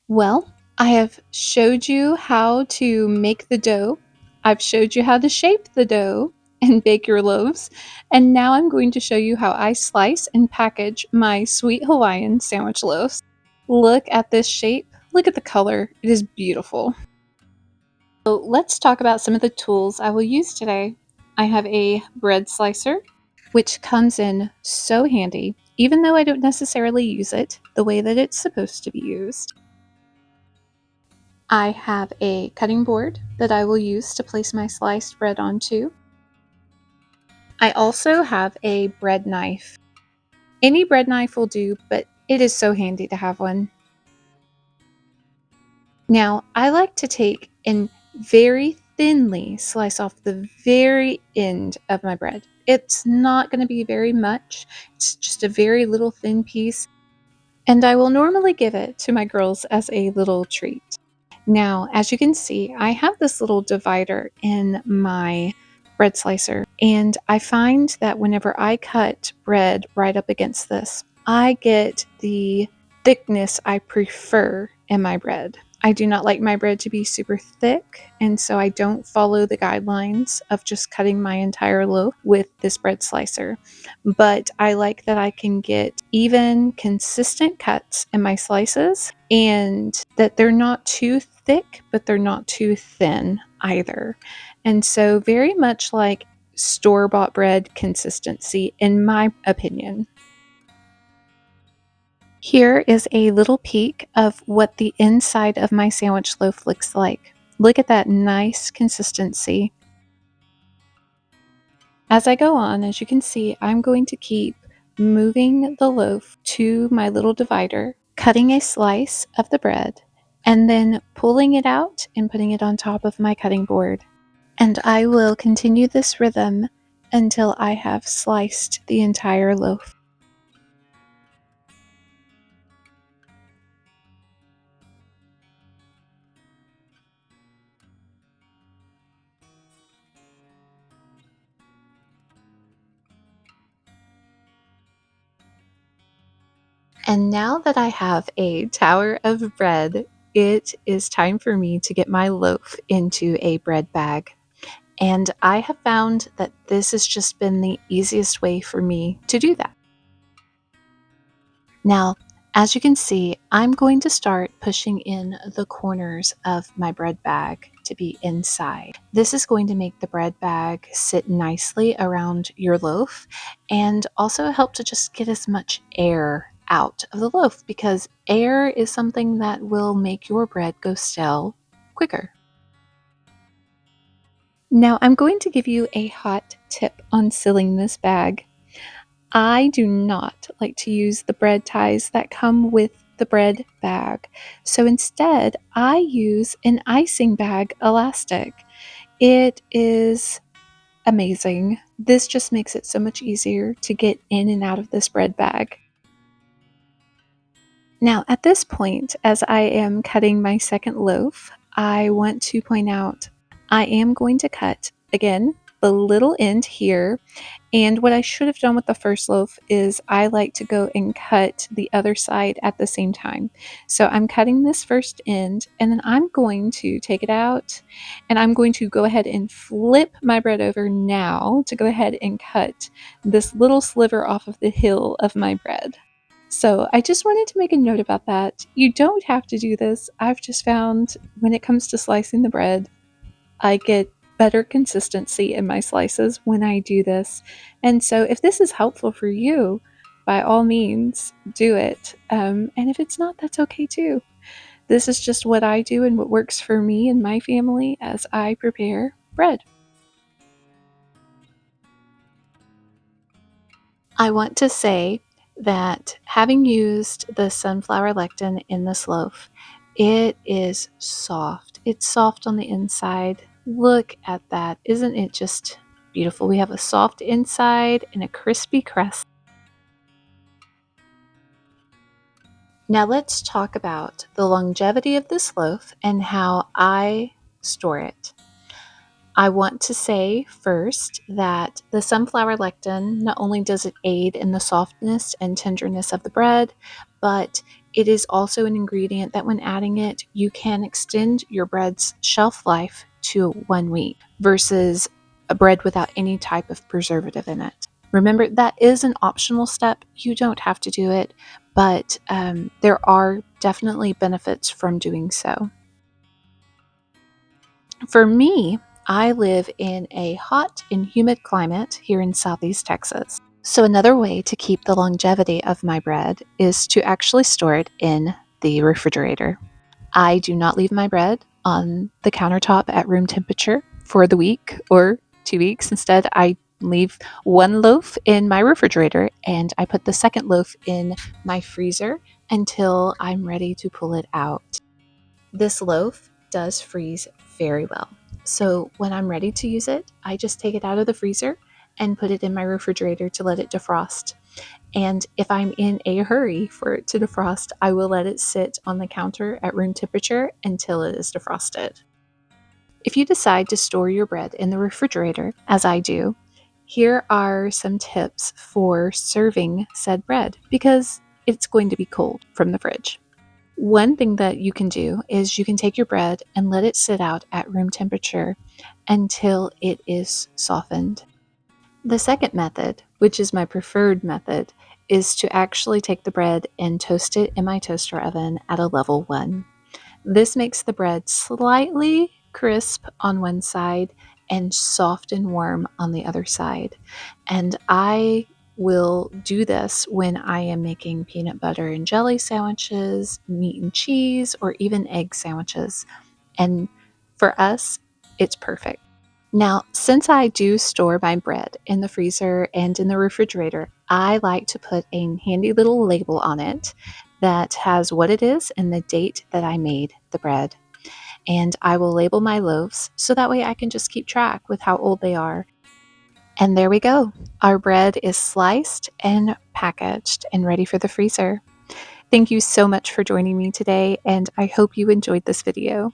Well, I have showed you how to make the dough. I've showed you how to shape the dough and bake your loaves. And now I'm going to show you how I slice and package my sweet Hawaiian sandwich loaves. Look at this shape. Look at the color. It is beautiful. So let's talk about some of the tools I will use today. I have a bread slicer, which comes in so handy, even though I don't necessarily use it the way that it's supposed to be used. I have a cutting board that I will use to place my sliced bread onto. I also have a bread knife. Any bread knife will do, but it is so handy to have one. Now, I like to take and very thinly slice off the very end of my bread. It's not going to be very much, it's just a very little thin piece, and I will normally give it to my girls as a little treat. Now, as you can see, I have this little divider in my bread slicer, and I find that whenever I cut bread right up against this, I get the thickness I prefer in my bread. I do not like my bread to be super thick, and so I don't follow the guidelines of just cutting my entire loaf with this bread slicer. But I like that I can get even, consistent cuts in my slices, and that they're not too thick, but they're not too thin either. And so, very much like store-bought bread consistency, in my opinion. Here is a little peek of what the inside of my sandwich loaf looks like. Look at that nice consistency. As I go on, as you can see, I'm going to keep moving the loaf to my little divider, cutting a slice of the bread, and then pulling it out and putting it on top of my cutting board. And I will continue this rhythm until I have sliced the entire loaf. And now that I have a tower of bread, it is time for me to get my loaf into a bread bag. And I have found that this has just been the easiest way for me to do that. Now, as you can see, I'm going to start pushing in the corners of my bread bag to be inside. This is going to make the bread bag sit nicely around your loaf and also help to just get as much air out of the loaf, because air is something that will make your bread go stale quicker. Now, I'm going to give you a hot tip on sealing this bag. I do not like to use the bread ties that come with the bread bag. So instead, I use an icing bag elastic. It is amazing. This just makes it so much easier to get in and out of this bread bag. Now, at this point, as I am cutting my second loaf, I want to point out I am going to cut, again, the little end here. And what I should have done with the first loaf is I like to go and cut the other side at the same time. So I'm cutting this first end, and then I'm going to take it out, and I'm going to go ahead and flip my bread over now to go ahead and cut this little sliver off of the hill of my bread. So I just wanted to make a note about that. You don't have to do this. I've just found when it comes to slicing the bread, I get better consistency in my slices when I do this. And so if this is helpful for you, by all means, do it. And if it's not, that's okay too. This is just what I do and what works for me and my family as I prepare bread. I want to say that having used the sunflower lectin in this loaf, it is soft. It's soft on the inside. Look at that. Isn't it just beautiful? We have a soft inside and a crispy crust. Now let's talk about the longevity of this loaf and how I store it. I want to say first that the sunflower lectin, not only does it aid in the softness and tenderness of the bread, but it is also an ingredient that when adding it, you can extend your bread's shelf life to 1 week versus a bread without any type of preservative in it. Remember, that is an optional step. You don't have to do it, but there are definitely benefits from doing so. For me, I live in a hot and humid climate here in Southeast Texas. So, another way to keep the longevity of my bread is to actually store it in the refrigerator. I do not leave my bread on the countertop at room temperature for the week or 2 weeks. Instead, I leave one loaf in my refrigerator and I put the second loaf in my freezer until I'm ready to pull it out. This loaf does freeze very well. So when I'm ready to use it, I just take it out of the freezer and put it in my refrigerator to let it defrost. And if I'm in a hurry for it to defrost, I will let it sit on the counter at room temperature until it is defrosted. If you decide to store your bread in the refrigerator, as I do, here are some tips for serving said bread because it's going to be cold from the fridge. One thing that you can do is you can take your bread and let it sit out at room temperature until it is softened. The second method, which is my preferred method, is to actually take the bread and toast it in my toaster oven at a level 1. This makes the bread slightly crisp on one side and soft and warm on the other side. And I will do this when I am making peanut butter and jelly sandwiches, meat and cheese, or even egg sandwiches. And for us, it's perfect. Now, since I do store my bread in the freezer and in the refrigerator, I like to put a handy little label on it that has what it is and the date that I made the bread. And I will label my loaves so that way I can just keep track with how old they are. And there we go. Our bread is sliced and packaged and ready for the freezer. Thank you so much for joining me today, and I hope you enjoyed this video.